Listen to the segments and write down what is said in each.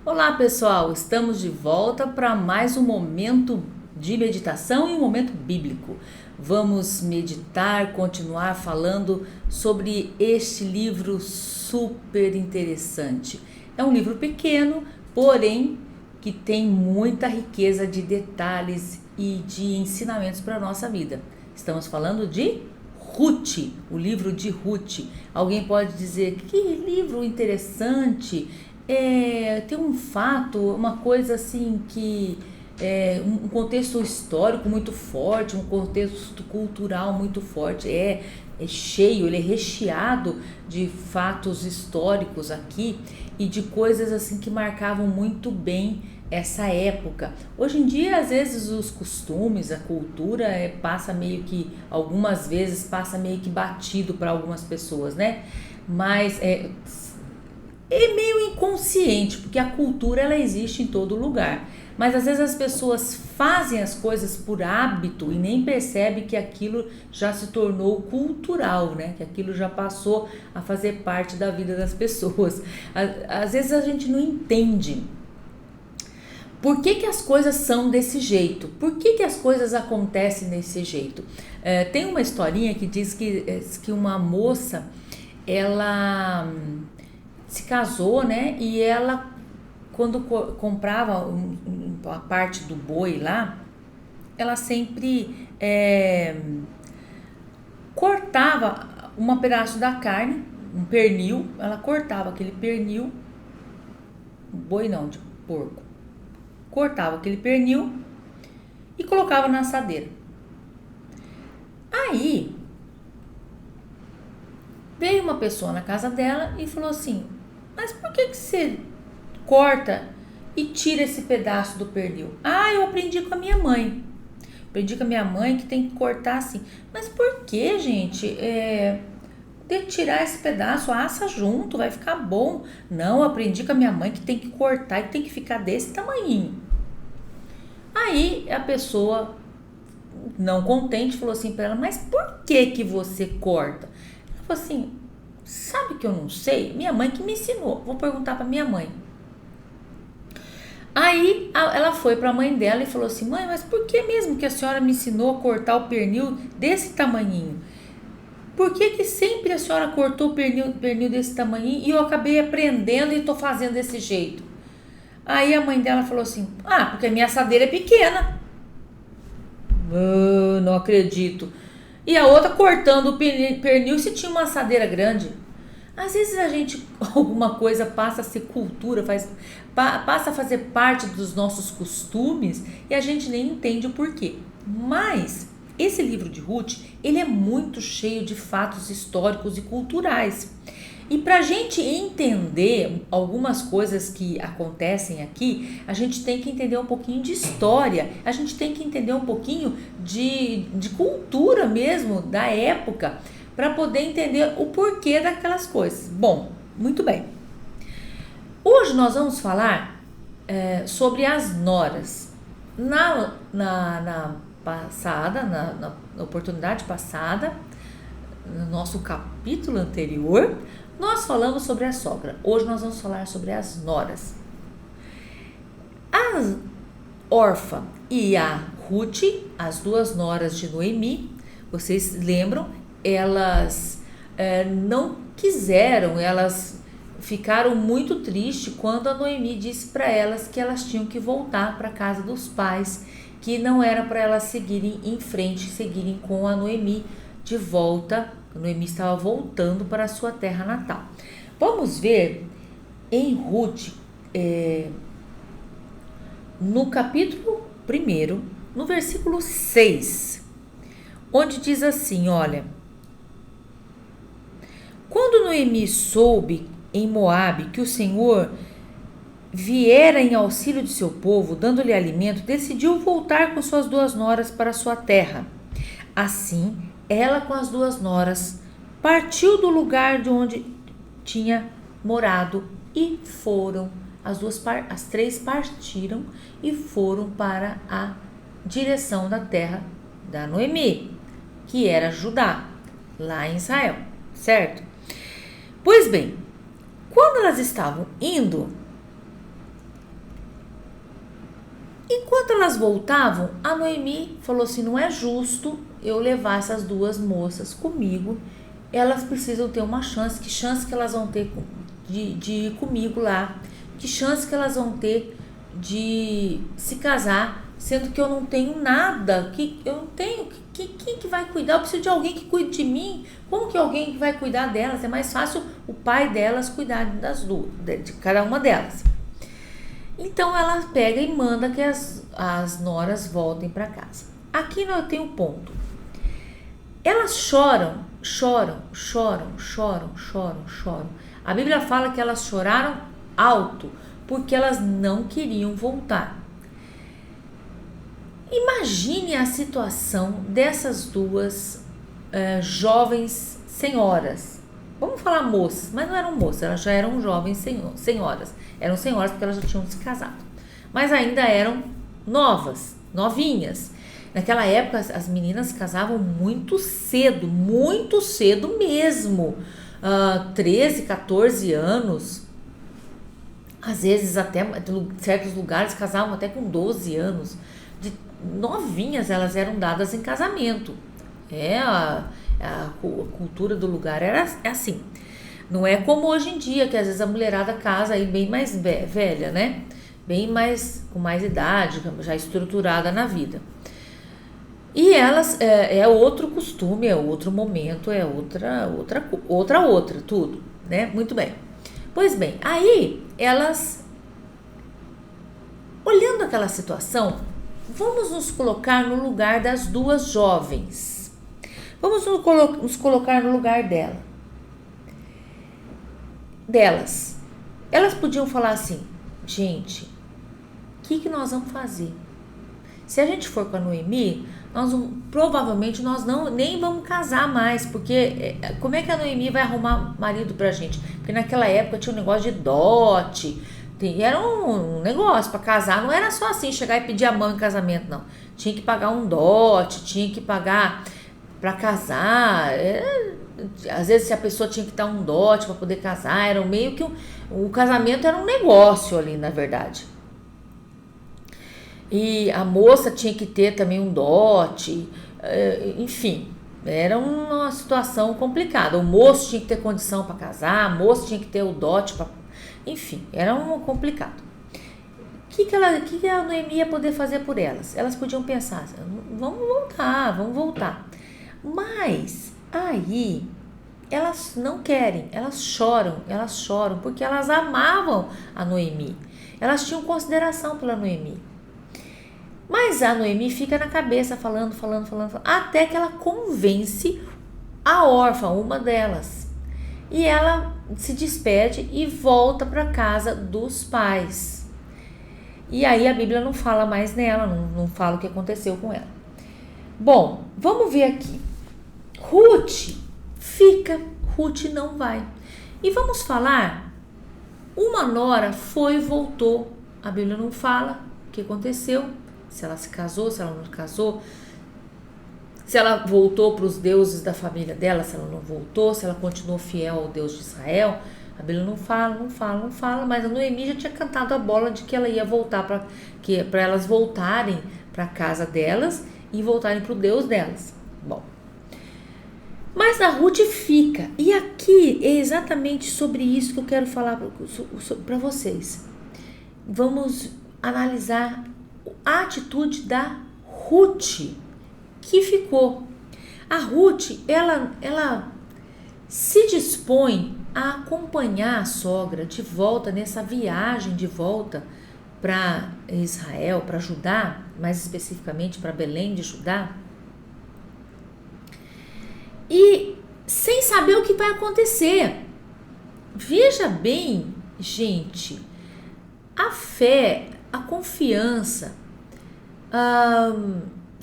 Olá pessoal, estamos de volta para mais um momento de meditação e um momento bíblico. Vamos meditar, continuar falando sobre este livro super interessante. É um livro pequeno, porém que tem muita riqueza de detalhes e de ensinamentos para a nossa vida. Estamos falando de Ruth, o livro de Ruth. Alguém pode dizer que livro interessante. Tem um fato, uma coisa assim que um contexto histórico muito forte, um contexto cultural muito forte, é cheio, ele é recheado de fatos históricos aqui e de coisas assim que marcavam muito bem essa época. Hoje em dia, às vezes, os costumes, a cultura passa meio que, algumas vezes passa meio que batido para algumas pessoas, né? Mas é meio inconsciente, porque a cultura ela existe em todo lugar. Mas às vezes as pessoas fazem as coisas por hábito e nem percebem que aquilo já se tornou cultural, né? Que aquilo já passou a fazer parte da vida das pessoas. Às vezes a gente não entende por que as coisas são desse jeito? Por que as coisas acontecem desse jeito? Tem uma historinha que diz que uma moça, ela se casou, né? E ela, quando comprava a parte do boi lá, ela sempre cortava um pedaço da carne, um pernil, ela cortava aquele pernil, boi não, de porco, cortava aquele pernil e colocava na assadeira. Aí veio uma pessoa na casa dela e falou assim: mas por que você corta e tira esse pedaço do pernil? Ah, eu aprendi com a minha mãe. Aprendi com a minha mãe que tem que cortar assim. Mas por que, gente? De tirar esse pedaço, assa junto, vai ficar bom. Não, eu aprendi com a minha mãe que tem que cortar e tem que ficar desse tamanhinho. Aí a pessoa, não contente, falou assim para ela: mas por que você corta? Ela falou assim: sabe que eu não sei? Minha mãe que me ensinou. Vou perguntar para minha mãe. Aí ela foi para a mãe dela e falou assim: mãe, mas por que mesmo que a senhora me ensinou a cortar o pernil desse tamanhinho? Por que sempre a senhora cortou o pernil desse tamanhinho e eu acabei aprendendo e estou fazendo desse jeito? Aí a mãe dela falou assim: ah, porque a minha assadeira é pequena. Não acredito. E a outra cortando o pernil se tinha uma assadeira grande. Às vezes a gente, alguma coisa passa a ser cultura, passa a fazer parte dos nossos costumes e a gente nem entende o porquê. Mas esse livro de Ruth, ele é muito cheio de fatos históricos e culturais. E para a gente entender algumas coisas que acontecem aqui, a gente tem que entender um pouquinho de história, a gente tem que entender um pouquinho de cultura mesmo, da época, para poder entender o porquê daquelas coisas. Bom, muito bem. Hoje nós vamos falar sobre as noras. Na oportunidade passada, no nosso capítulo anterior, nós falamos sobre a sogra. Hoje nós vamos falar sobre as noras. A Orfa e a Ruth, as duas noras de Noemi, vocês lembram? Elas não quiseram, elas ficaram muito tristes quando a Noemi disse para elas que elas tinham que voltar para a casa dos pais, que não era para elas seguirem em frente, seguirem com a Noemi de volta. A Noemi estava voltando para a sua terra natal. Vamos ver em Ruth, no capítulo 1, no versículo 6, onde diz assim, olha: quando Noemi soube em Moabe que o Senhor viera em auxílio de seu povo, dando-lhe alimento, decidiu voltar com suas duas noras para sua terra. Assim, ela com as duas noras partiu do lugar de onde tinha morado e foram. As três partiram e foram para a direção da terra da Noemi, que era Judá, lá em Israel, certo? Pois bem, quando elas estavam indo, Enquanto elas voltavam, a Noemi falou assim: não é justo eu levar essas duas moças comigo, elas precisam ter uma chance. Que chance que elas vão ter de ir comigo lá? Que chance que elas vão ter de se casar, sendo que eu não tenho nada, que eu não tenho, quem que vai cuidar? Eu preciso de alguém que cuide de mim. Como que alguém que vai cuidar delas? É mais fácil o pai delas cuidar das duas, de cada uma delas. Então ela pega e manda que as noras voltem para casa. Aqui eu tenho um ponto. Elas choram. A Bíblia fala que elas choraram alto, porque elas não queriam voltar. Imagine a situação dessas duas jovens senhoras. Vamos falar moças, mas não eram moças, elas já eram jovens senhoras. Eram senhoras porque elas já tinham se casado. Mas ainda eram novinhas. Naquela época as meninas se casavam muito cedo mesmo. 13, 14 anos. Às vezes até em certos lugares casavam até com 12 anos. De novinhas elas eram dadas em casamento. A cultura do lugar é assim. Não é como hoje em dia, que às vezes a mulherada casa aí bem mais velha, né? Bem mais, com mais idade, já estruturada na vida. E elas, é outro costume, é outro momento, é outra, tudo, né? Muito bem. Pois bem, aí elas, olhando aquela situação, vamos nos colocar no lugar das duas jovens. Vamos nos colocar no lugar delas. Elas podiam falar assim: gente, o que nós vamos fazer? Se a gente for com a Noemi, provavelmente nós nem vamos casar mais, porque como é que a Noemi vai arrumar marido pra gente? Porque naquela época tinha um negócio de dote, era um negócio para casar, não era só assim chegar e pedir a mão em casamento, não. Tinha que pagar um dote, tinha que pagar para casar. Às vezes se a pessoa tinha que dar um dote para poder casar, era meio que o casamento era um negócio ali, na verdade. E a moça tinha que ter também um dote, enfim, era uma situação complicada. O moço tinha que ter condição para casar, a moça tinha que ter o dote para, enfim, era complicado. O que a Noemi ia poder fazer por elas? Elas podiam pensar: vamos voltar. Mas aí elas não querem, elas choram porque elas amavam a Noemi. Elas tinham consideração pela Noemi. Mas a Noemi fica na cabeça falando, até que ela convence a órfã, uma delas. E ela se despede e volta para casa dos pais. E aí a Bíblia não fala mais nela, não fala o que aconteceu com ela. Bom, vamos ver aqui. Ruth fica, Ruth não vai. E vamos falar, uma nora foi e voltou. A Bíblia não fala o que aconteceu, se ela se casou, se ela não casou, se ela voltou para os deuses da família dela, se ela não voltou, se ela continuou fiel ao Deus de Israel. A Bíblia não fala, mas a Noemi já tinha cantado a bola de que ela ia voltar para elas voltarem para a casa delas e voltarem para o Deus delas. Bom, mas a Ruth fica, e aqui é exatamente sobre isso que eu quero falar para vocês. Vamos analisar a atitude da Ruth, que ficou. A Ruth, ela se dispõe a acompanhar a sogra de volta nessa viagem de volta para Israel, para Judá, mais especificamente para Belém de Judá, e sem saber o que vai acontecer. Veja bem, gente, a fé, a confiança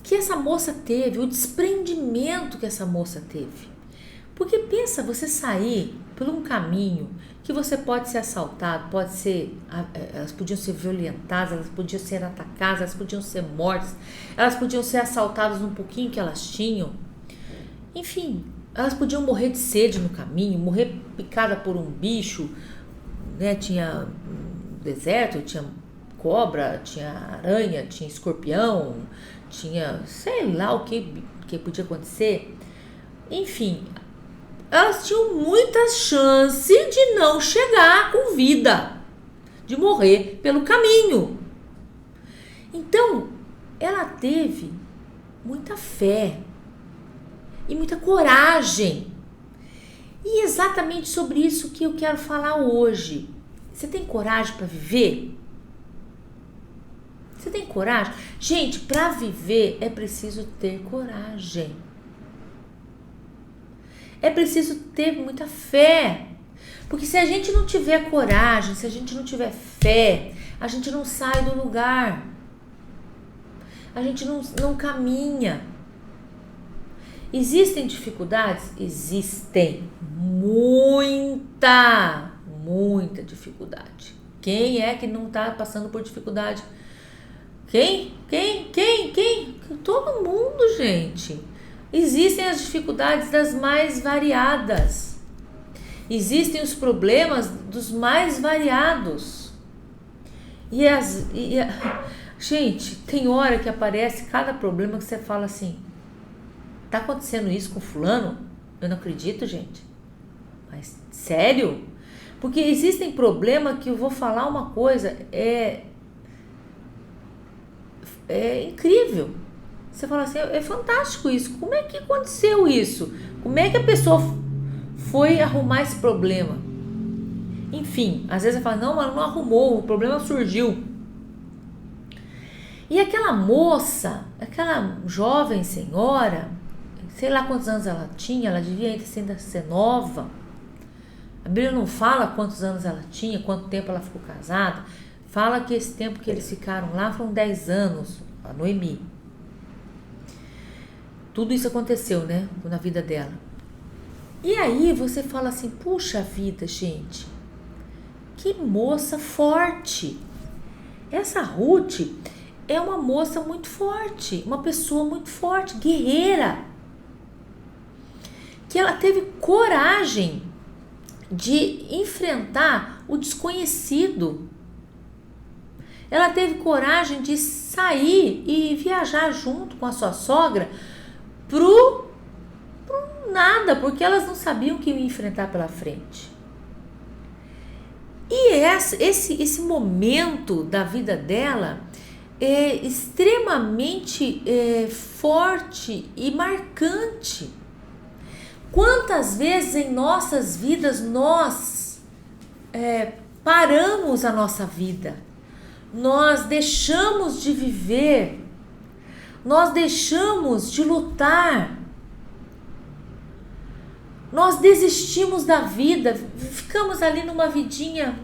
que essa moça teve, o desprendimento que essa moça teve. Porque pensa, você sair por um caminho que você pode ser assaltado, elas podiam ser violentadas, elas podiam ser atacadas, elas podiam ser mortas, elas podiam ser assaltadas um pouquinho que elas tinham. Enfim, elas podiam morrer de sede no caminho, morrer picada por um bicho, né? Tinha deserto, tinha cobra, tinha aranha, tinha escorpião, tinha sei lá o que podia acontecer. Enfim, elas tinham muita chance de não chegar com vida, de morrer pelo caminho. Então, ela teve muita fé e muita coragem. E exatamente sobre isso que eu quero falar hoje. Você tem coragem para viver? Você tem coragem? Gente, para viver é preciso ter coragem. É preciso ter muita fé. Porque se a gente não tiver coragem, se a gente não tiver fé, a gente não sai do lugar. A gente não caminha. Existem dificuldades? Existem. Muita dificuldade. Quem é que não está passando por dificuldade? Quem? Todo mundo, gente. Existem as dificuldades das mais variadas. Existem os problemas dos mais variados. Gente, tem hora que aparece cada problema que você fala assim: tá acontecendo isso com fulano? Eu não acredito, gente. Mas sério? Porque existem problemas que eu vou falar uma coisa, é incrível. Você fala assim, é fantástico isso. Como é que aconteceu isso? Como é que a pessoa foi arrumar esse problema? Enfim, às vezes eu falo, não, mas não arrumou, o problema surgiu. E aquela moça, aquela jovem senhora, sei lá quantos anos ela tinha, ela devia ainda ser nova. A Bíblia não fala quantos anos ela tinha, quanto tempo ela ficou casada. Fala que esse tempo que eles ficaram lá foram 10 anos, a Noemi. Tudo isso aconteceu, né, na vida dela. E aí você fala assim, puxa vida, gente, que moça forte. Essa Ruth é uma moça muito forte, uma pessoa muito forte, guerreira, que ela teve coragem de enfrentar o desconhecido. Ela teve coragem de sair e viajar junto com a sua sogra pro nada, porque elas não sabiam o que ia enfrentar pela frente. E esse momento da vida dela é extremamente forte e marcante. Quantas vezes em nossas vidas nós paramos a nossa vida, nós deixamos de viver, nós deixamos de lutar, nós desistimos da vida, ficamos ali numa vidinha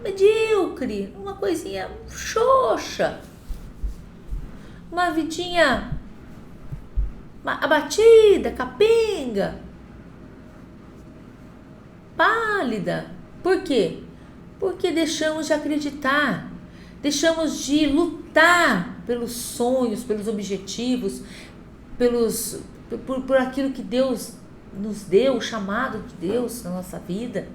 medíocre, uma coisinha xoxa, uma vidinha abatida, capenga, pálida. Por quê? Porque deixamos de acreditar, deixamos de lutar pelos sonhos, pelos objetivos, por aquilo que Deus nos deu, o chamado de Deus na nossa vida.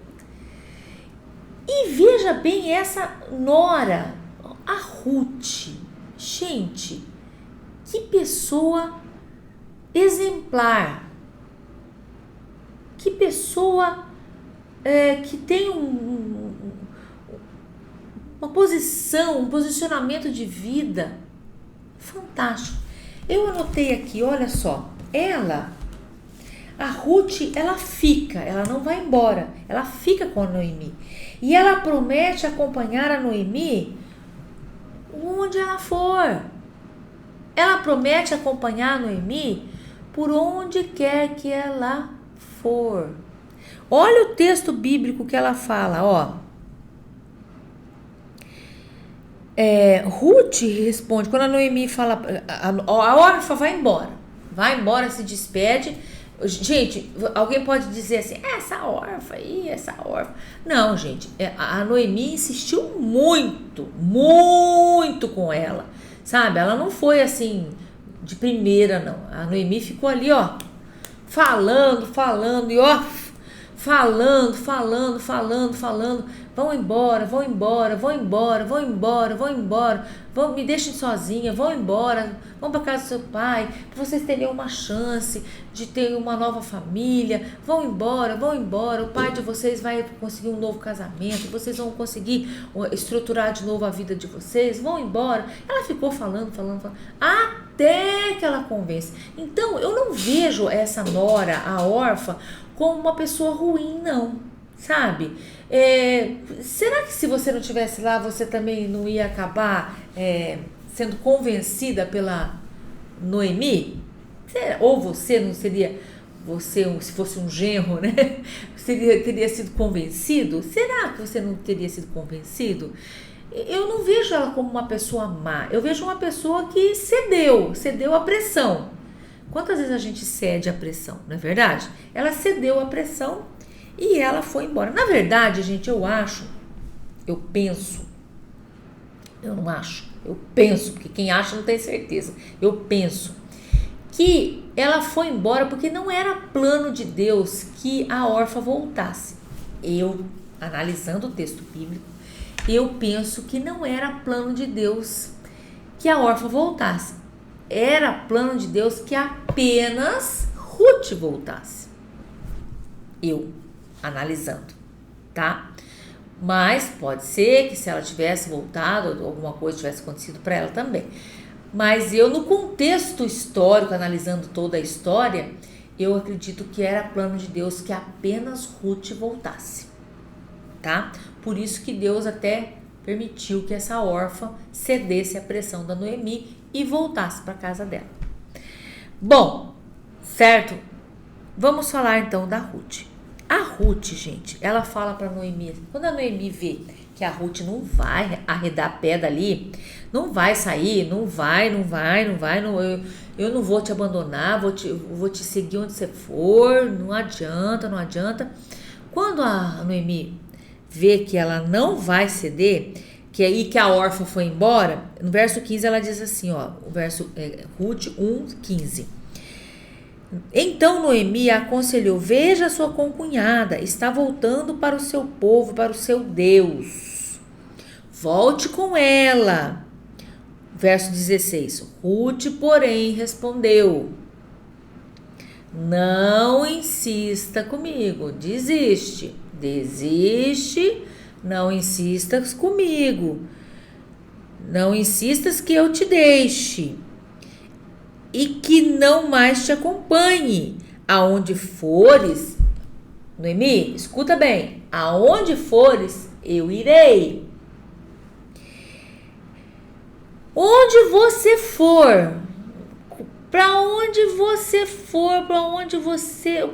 E veja bem essa nora, a Ruth. Gente, que pessoa exemplar, que pessoa que tem uma posição, um posicionamento de vida fantástico. Eu anotei aqui, olha só, a Ruth, ela não vai embora, ela fica com a Noemi. E ela promete acompanhar a Noemi onde ela for. Ela promete acompanhar a Noemi por onde quer que ela for. Olha o texto bíblico que ela fala, ó. Ruth responde, quando a Noemi fala, a órfã vai embora, se despede. Gente, alguém pode dizer assim, essa órfã aí, essa órfã. Não, gente, a Noemi insistiu muito com ela, sabe? Ela não foi assim, de primeira, não. A Noemi ficou ali, ó, falando, e ó, falando, vão embora, me deixem sozinha, vão embora, vão para casa do seu pai, para vocês terem uma chance de ter uma nova família, vão embora, o pai de vocês vai conseguir um novo casamento, vocês vão conseguir estruturar de novo a vida de vocês, vão embora. Ela ficou falando, até que ela convence. Então, eu não vejo essa nora, a órfã, como uma pessoa ruim, não, sabe? Será que se você não estivesse lá, você também não ia acabar sendo convencida pela Noemi? Ou você não seria, se fosse um genro, né? Teria sido convencido? Será que você não teria sido convencido? Eu não vejo ela como uma pessoa má, eu vejo uma pessoa que cedeu à pressão. Quantas vezes a gente cede à pressão, não é verdade? Ela cedeu à pressão e ela foi embora. Na verdade, gente, eu penso, porque quem acha não tem certeza. Eu penso que ela foi embora porque não era plano de Deus que a órfã voltasse. Eu, analisando o texto bíblico, eu penso que não era plano de Deus que a órfã voltasse. Era plano de Deus que apenas Ruth voltasse. Eu, analisando, tá? Mas pode ser que se ela tivesse voltado, alguma coisa tivesse acontecido para ela também. Mas eu, no contexto histórico, analisando toda a história, eu acredito que era plano de Deus que apenas Ruth voltasse, tá? Por isso que Deus até permitiu que essa órfã cedesse à pressão da Noemi e voltasse para casa dela. Bom, certo? Vamos falar então da Ruth. A Ruth, gente, ela fala para Noemi, quando a Noemi vê que a Ruth não vai arredar pé dali, não vai sair, eu não vou te abandonar, vou te seguir onde você for, não adianta. Quando a Noemi vê que ela não vai ceder, que aí que a órfã foi embora, no verso 15 ela diz assim, o verso Ruth 1:15. Então Noemi aconselhou: veja sua concunhada, está voltando para o seu povo, para o seu Deus. Volte com ela. Verso 16. Ruth, porém, respondeu: não insista comigo, desiste, não insistas comigo, não insistas que eu te deixe e que não mais te acompanhe. Aonde fores, Noemi, escuta bem, aonde fores, eu irei. Onde você for, para onde você for,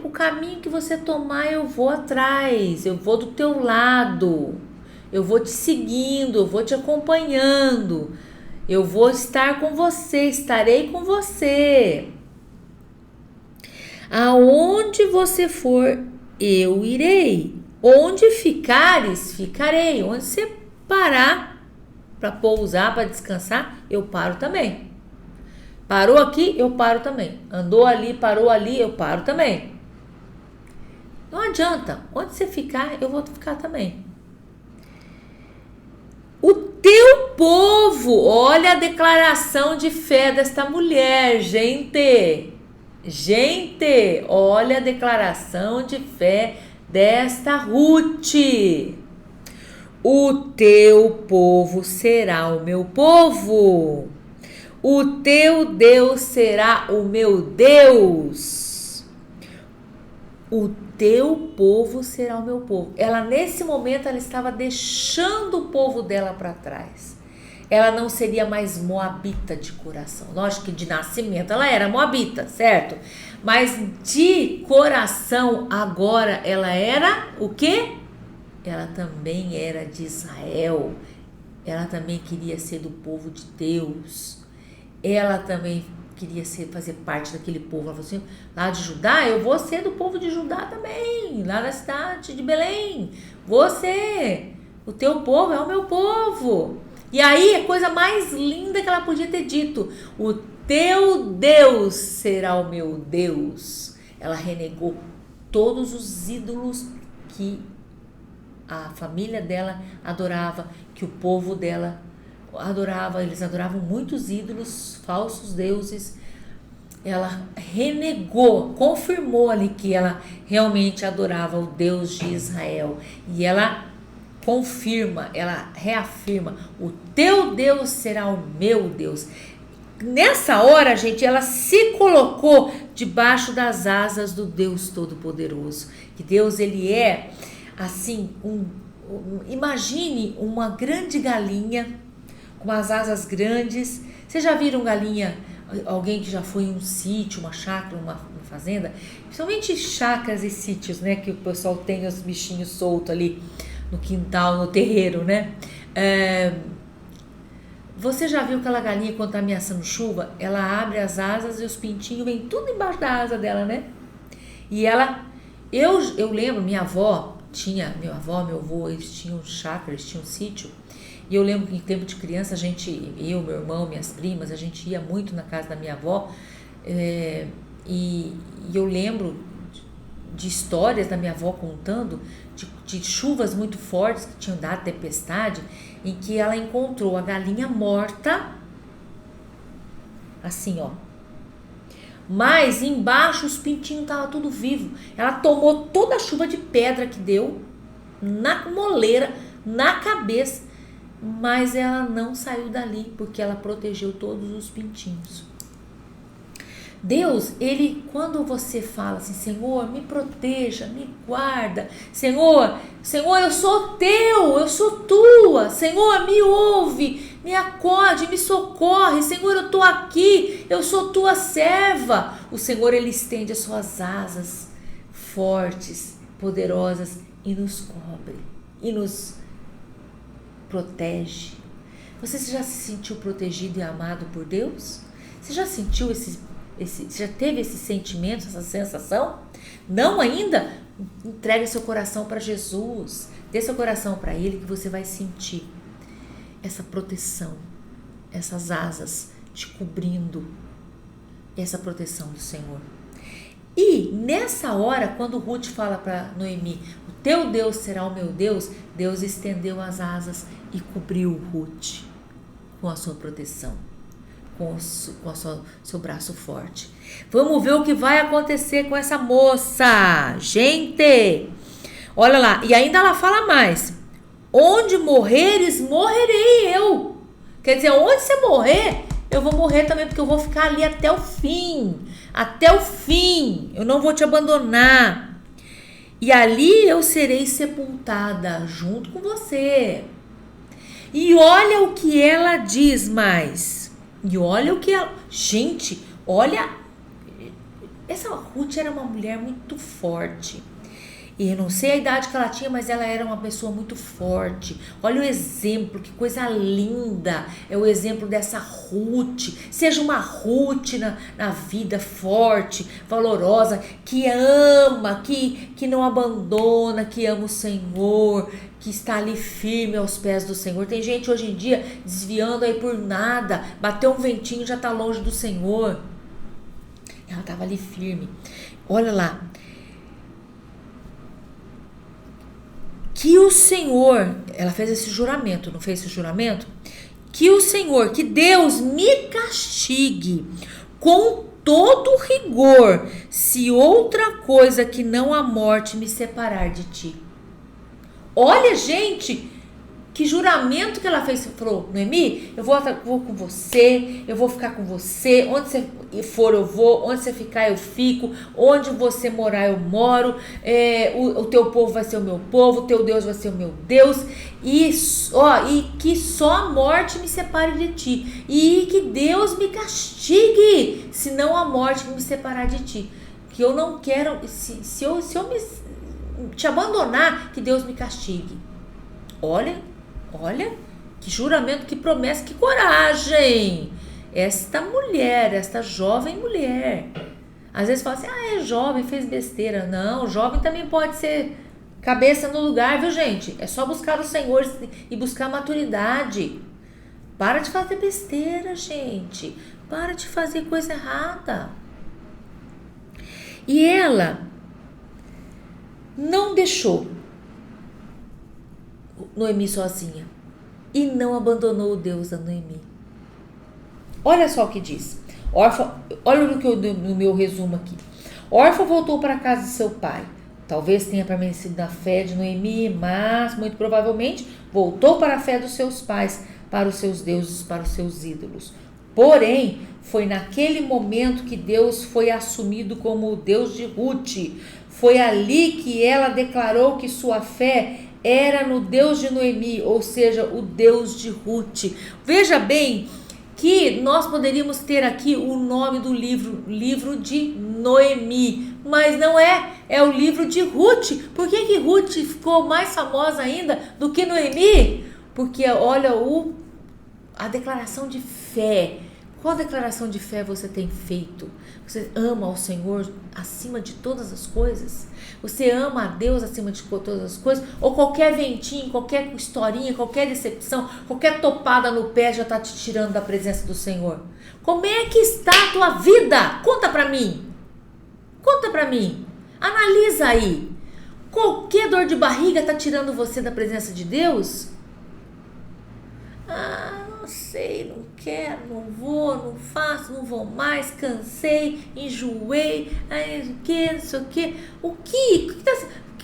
o caminho que você tomar, eu vou atrás, eu vou do teu lado, eu vou te seguindo, eu vou te acompanhando, eu vou estar com você, estarei com você. Aonde você for, eu irei. Onde ficares, ficarei. Onde você parar para pousar, para descansar, eu paro também. Parou aqui, eu paro também. Andou ali, parou ali, eu paro também. Não adianta. Onde você ficar, eu vou ficar também. O teu povo, olha a declaração de fé desta mulher, gente. Gente, olha a declaração de fé desta Ruth. O teu povo será o meu povo. O teu Deus será o meu Deus. O teu povo será o meu povo. Ela, nesse momento, ela estava deixando o povo dela para trás. Ela não seria mais moabita de coração. Lógico que de nascimento ela era moabita, certo? Mas de coração, agora ela era o quê? Ela também era de Israel. Ela também queria ser do povo de Deus. Ela também queria fazer parte daquele povo. Ela falou assim, lá de Judá, eu vou ser do povo de Judá também. Lá da cidade de Belém. Você, o teu povo é o meu povo. E aí, a coisa mais linda que ela podia ter dito: o teu Deus será o meu Deus. Ela renegou todos os ídolos que a família dela adorava, que o povo dela adorava. Eles adoravam muitos ídolos, falsos deuses. Ela renegou, confirmou ali que ela realmente adorava o Deus de Israel. E ela confirma, ela reafirma: o teu Deus será o meu Deus. Nessa hora, gente, ela se colocou debaixo das asas do Deus Todo-Poderoso. Que Deus, ele é assim, imagine uma grande galinha com as asas grandes. Vocês já viram galinha? Alguém que já foi em um sítio, uma chácara, uma fazenda, principalmente chácaras e sítios, né, que o pessoal tem os bichinhos soltos ali no quintal, no terreiro, né? Você já viu aquela galinha quando tá ameaçando chuva? Ela abre as asas e os pintinhos vêm tudo embaixo da asa dela, né? E ela, eu lembro, minha avó, meu avô, eles tinham chácara, eles tinham sítio. E eu lembro que em tempo de criança, eu, meu irmão, minhas primas, a gente ia muito na casa da minha avó. E eu lembro de histórias da minha avó contando de chuvas muito fortes que tinham dado tempestade, em que ela encontrou a galinha morta, assim, ó. Mas embaixo os pintinhos estavam tudo vivo. Ela tomou toda a chuva de pedra que deu na moleira, na cabeça, mas ela não saiu dali, porque ela protegeu todos os pintinhos. Deus, ele, quando você fala assim: Senhor, me proteja, me guarda, Senhor, eu sou teu, eu sou tua, Senhor, me ouve, me acode, me socorre, Senhor, eu estou aqui, eu sou tua serva. O Senhor, ele estende as suas asas fortes, poderosas, e nos cobre, e nos protege. Você já se sentiu protegido e amado por Deus? Você já sentiu você já teve esse sentimento, essa sensação? Não ainda? Entregue seu coração para Jesus. Dê seu coração para Ele, que você vai sentir essa proteção, essas asas te cobrindo, essa proteção do Senhor. E nessa hora, quando Ruth fala para Noemi: o teu Deus será o meu Deus, Deus estendeu as asas e cobriu Ruth com a sua proteção, com o seu braço forte. Vamos ver o que vai acontecer com essa moça. Gente, olha lá. E ainda ela fala mais: onde morreres, morrerei eu. Quer dizer, onde você morrer, eu vou morrer também, porque eu vou ficar ali até o fim. Até o fim. Eu não vou te abandonar. E ali eu serei sepultada junto com você. E olha o que ela diz mais. E olha o que ela... Gente, olha... Essa Ruth era uma mulher muito forte. E eu não sei a idade que ela tinha, mas ela era uma pessoa muito forte. Olha o exemplo, que coisa linda. É o exemplo dessa Ruth. Seja uma Ruth na vida, forte, valorosa, que ama, que não abandona, que ama o Senhor, que está ali firme aos pés do Senhor. Tem gente hoje em dia desviando aí por nada. Bateu um ventinho, já está longe do Senhor. Ela estava ali firme. Olha lá. Que o Senhor, ela fez esse juramento, não fez esse juramento? Que o Senhor, que Deus me castigue com todo rigor, se outra coisa que não a morte me separar de ti. Olha, gente, que juramento que ela fez. Falou: Noemi, eu vou com você, eu vou ficar com você, onde você for eu vou, onde você ficar eu fico, onde você morar eu moro, o teu povo vai ser o meu povo, o teu Deus vai ser o meu Deus, e que só a morte me separe de ti, e que Deus me castigue, se não a morte me separar de ti, que eu não quero, se eu te abandonar, que Deus me castigue. Olha, que juramento, que promessa, que coragem. Esta mulher, esta jovem mulher. Às vezes fala assim: é jovem, fez besteira. Não, jovem também pode ser cabeça no lugar, viu, gente? É só buscar o Senhor e buscar maturidade. Para de fazer besteira, gente. Para de fazer coisa errada. E ela não deixou Noemi sozinha e não abandonou o Deus da Noemi. Olha só o que diz. Orfa, olha no meu resumo aqui. Orfa voltou para a casa de seu pai. Talvez tenha permanecido na fé de Noemi, mas muito provavelmente voltou para a fé dos seus pais, para os seus deuses, para os seus ídolos. Porém, foi naquele momento que Deus foi assumido como o Deus de Ruth. Foi ali que ela declarou que sua fé era no Deus de Noemi, ou seja, o Deus de Ruth. Veja bem que nós poderíamos ter aqui o nome do livro de Noemi, mas não é, é o livro de Ruth. Por que Ruth ficou mais famosa ainda do que Noemi? Porque olha a declaração de fé. Qual declaração de fé você tem feito? Você ama ao Senhor acima de todas as coisas? Você ama a Deus acima de todas as coisas? Ou qualquer ventinho, qualquer historinha, qualquer decepção, qualquer topada no pé já está te tirando da presença do Senhor? Como é que está a tua vida? Conta para mim. Conta para mim. Analisa aí. Qualquer dor de barriga está tirando você da presença de Deus? Não sei, não quero, não vou, não faço, não vou mais, cansei, enjoei, não sei o que. O que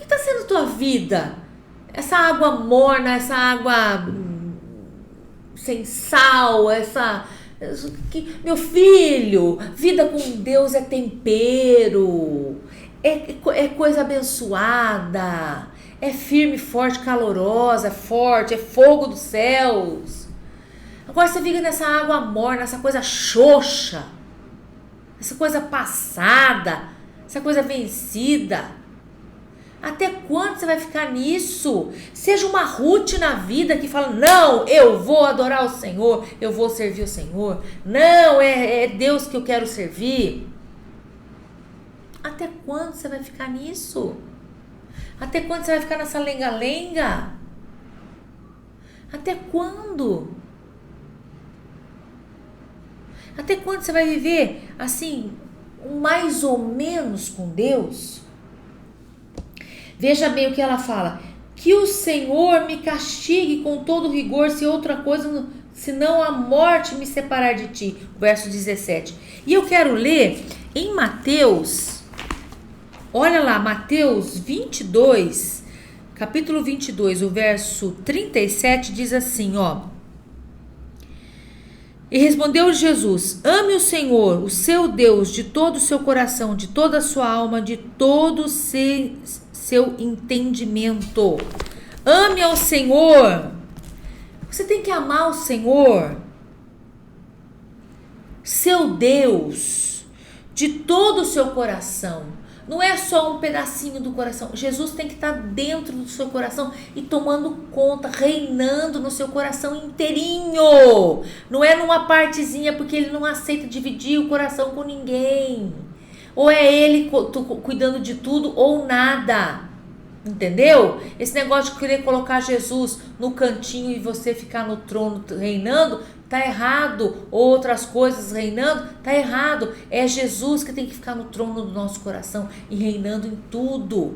está sendo tua vida? Essa água morna, essa água sem sal, meu filho, vida com Deus é tempero, é coisa abençoada. É firme, forte, calorosa, forte, é fogo dos céus. Agora você fica nessa água morna, essa coisa xoxa, essa coisa passada, essa coisa vencida. Até quando você vai ficar nisso? Seja uma Ruth na vida que fala, não, eu vou adorar o Senhor, eu vou servir o Senhor. Não, é Deus que eu quero servir. Até quando você vai ficar nisso? Até quando você vai ficar nessa lenga-lenga? Até quando? Até quando você vai viver assim, mais ou menos com Deus? Veja bem o que ela fala. Que o Senhor me castigue com todo rigor, se outra coisa, senão a morte me separar de ti. Verso 17. E eu quero ler em Mateus. Olha lá, Mateus 22, capítulo 22, o verso 37 diz assim, ó. E respondeu Jesus, ame o Senhor, o seu Deus, de todo o seu coração, de toda a sua alma, de todo o seu entendimento. Ame ao Senhor. Você tem que amar o Senhor, seu Deus, de todo o seu coração. Não é só um pedacinho do coração. Jesus tem que estar dentro do seu coração e tomando conta, reinando no seu coração inteirinho. Não é numa partezinha, porque ele não aceita dividir o coração com ninguém. Ou é ele cuidando de tudo ou nada. Entendeu? Esse negócio de querer colocar Jesus no cantinho e você ficar no trono reinando, tá errado. Outras coisas reinando, tá errado. É Jesus que tem que ficar no trono do nosso coração e reinando em tudo.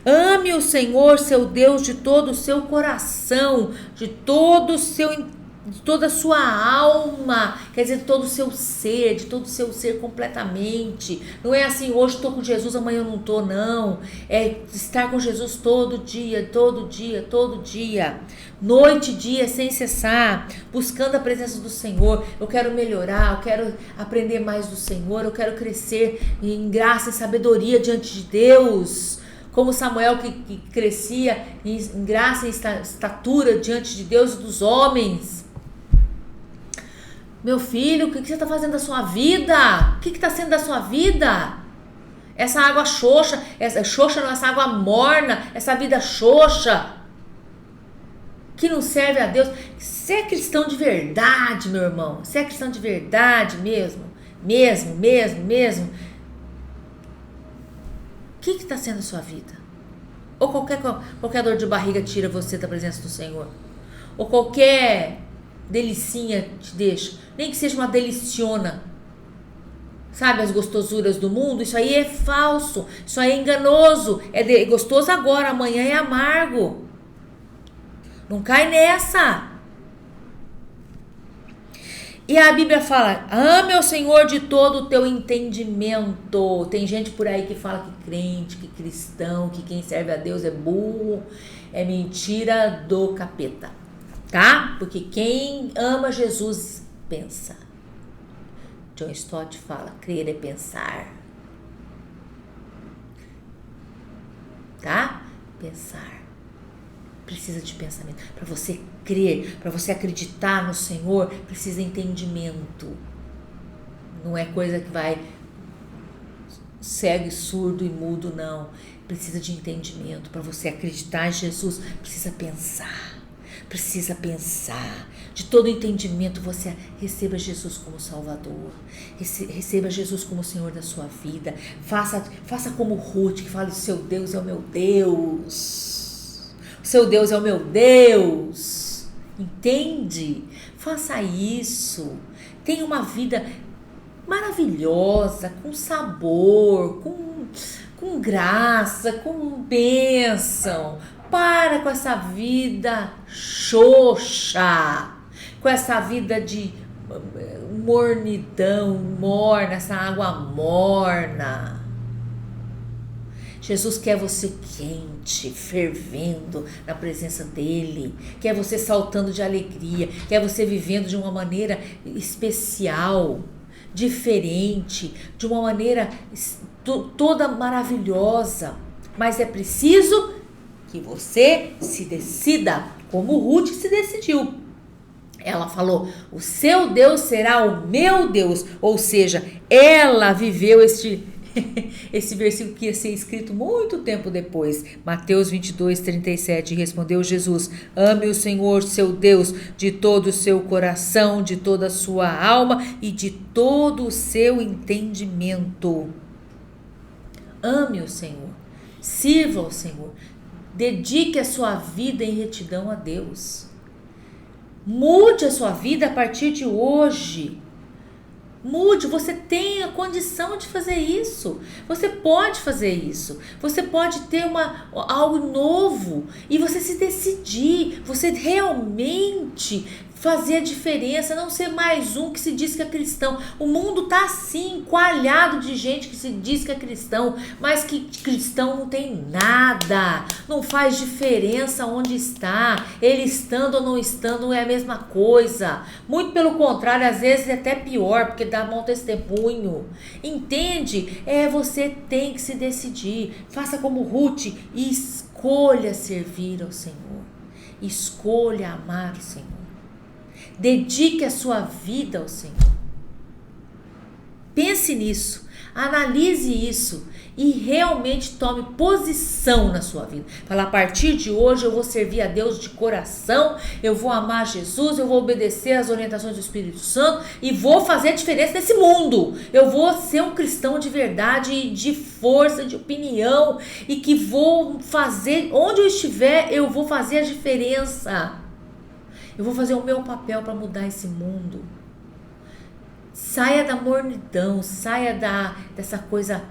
Ame o Senhor, seu Deus, de todo o seu coração, de toda a sua alma, quer dizer, de todo o seu ser, de todo o seu ser completamente. Não é assim, hoje estou com Jesus, amanhã eu não estou, não. É estar com Jesus todo dia, todo dia, todo dia. Noite e dia, sem cessar, buscando a presença do Senhor. Eu quero melhorar, eu quero aprender mais do Senhor, eu quero crescer em graça e sabedoria diante de Deus. Como Samuel que crescia em graça e estatura diante de Deus e dos homens. Meu filho, o que você está fazendo da sua vida? O que está sendo da sua vida? Essa água xoxa, essa água morna, essa vida xoxa, que não serve a Deus. Você é cristão de verdade, meu irmão. Você é cristão de verdade mesmo. O que está sendo a sua vida? Ou qualquer dor de barriga tira você da presença do Senhor? Ou qualquer delicinha te deixa? Nem que seja uma deliciona. sabe, as gostosuras do mundo. Isso aí é falso, isso aí é enganoso. É gostoso agora, amanhã é amargo. Não cai nessa. E a Bíblia fala, ame ao Senhor de todo o teu entendimento. Tem gente por aí que fala que crente, que cristão, que quem serve a Deus é burro. É mentira do capeta, tá? Porque quem ama Jesus pensa. John Stott fala, crer é pensar. Tá? Pensar. Precisa de pensamento. Para você crer, para você acreditar no Senhor, precisa de entendimento. Não é coisa que vai cego, surdo e mudo, não. Precisa de entendimento. Para você acreditar em Jesus, precisa pensar. Precisa pensar. De todo entendimento, você receba Jesus como Salvador. Receba Jesus como Senhor da sua vida. Faça como Ruth, que fala, seu Deus é o meu Deus. Seu Deus é o meu Deus. Entende? Faça isso. Tenha uma vida maravilhosa, com sabor, com graça, com bênção. Para com essa vida xoxa, com essa vida de mornidão, morna, essa água morna. Jesus quer você quente, fervendo na presença dele, quer você saltando de alegria, quer você vivendo de uma maneira especial, diferente, de uma maneira toda maravilhosa. Mas é preciso que você se decida, como Ruth se decidiu. Ela falou, o seu Deus será o meu Deus. Ou seja, ela viveu esse versículo que ia ser escrito muito tempo depois. Mateus 22, 37. Respondeu Jesus, ame o Senhor seu Deus de todo o seu coração, de toda a sua alma e de todo o seu entendimento. Ame o Senhor, sirva ao Senhor, dedique a sua vida em retidão a Deus. Mude a sua vida a partir de hoje. Mude, você tem a condição de fazer isso. Você pode fazer isso. Você pode ter algo novo e você se decidir. Você realmente fazer a diferença, não ser mais um que se diz que é cristão. O mundo está assim, coalhado de gente que se diz que é cristão, mas que cristão não tem nada, não faz diferença onde está, ele estando ou não estando é a mesma coisa, muito pelo contrário, às vezes é até pior, porque dá mau testemunho, entende? Você tem que se decidir, faça como Ruth e escolha servir ao Senhor, escolha amar o Senhor. Dedique a sua vida ao Senhor. Pense nisso, analise isso e realmente tome posição na sua vida. Fala, a partir de hoje eu vou servir a Deus de coração, eu vou amar Jesus, eu vou obedecer às orientações do Espírito Santo e vou fazer a diferença nesse mundo. Eu vou ser um cristão de verdade, de força, de opinião e que vou fazer, onde eu estiver, eu vou fazer a diferença. Eu vou fazer o meu papel para mudar esse mundo. Saia da mornidão, saia dessa coisa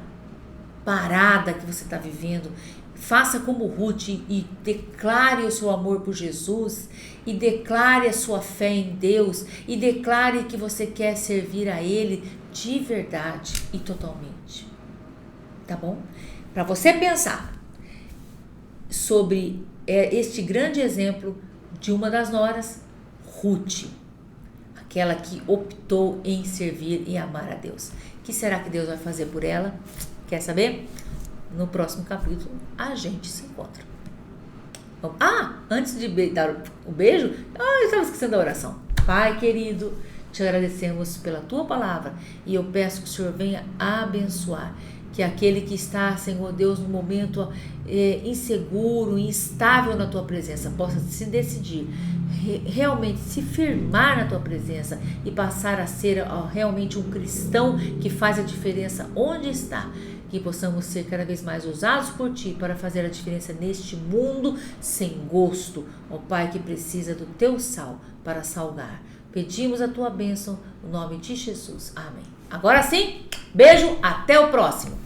parada que você está vivendo. Faça como Ruth e declare o seu amor por Jesus e declare a sua fé em Deus e declare que você quer servir a Ele de verdade e totalmente. Tá bom? Para você pensar sobre este grande exemplo de uma das noras, Ruth, aquela que optou em servir e amar a Deus. O que será que Deus vai fazer por ela? Quer saber? No próximo capítulo a gente se encontra. Antes de dar o beijo, eu estava esquecendo da oração. Pai querido, te agradecemos pela tua palavra e eu peço que o Senhor venha abençoar. Que aquele que está, Senhor Deus, no momento inseguro, instável na tua presença, possa se decidir, realmente se firmar na tua presença e passar a ser realmente um cristão que faz a diferença onde está. Que possamos ser cada vez mais usados por Ti para fazer a diferença neste mundo sem gosto, ó Pai, que precisa do Teu sal para salgar. Pedimos a Tua bênção, no nome de Jesus. Amém. Agora sim, beijo, até o próximo!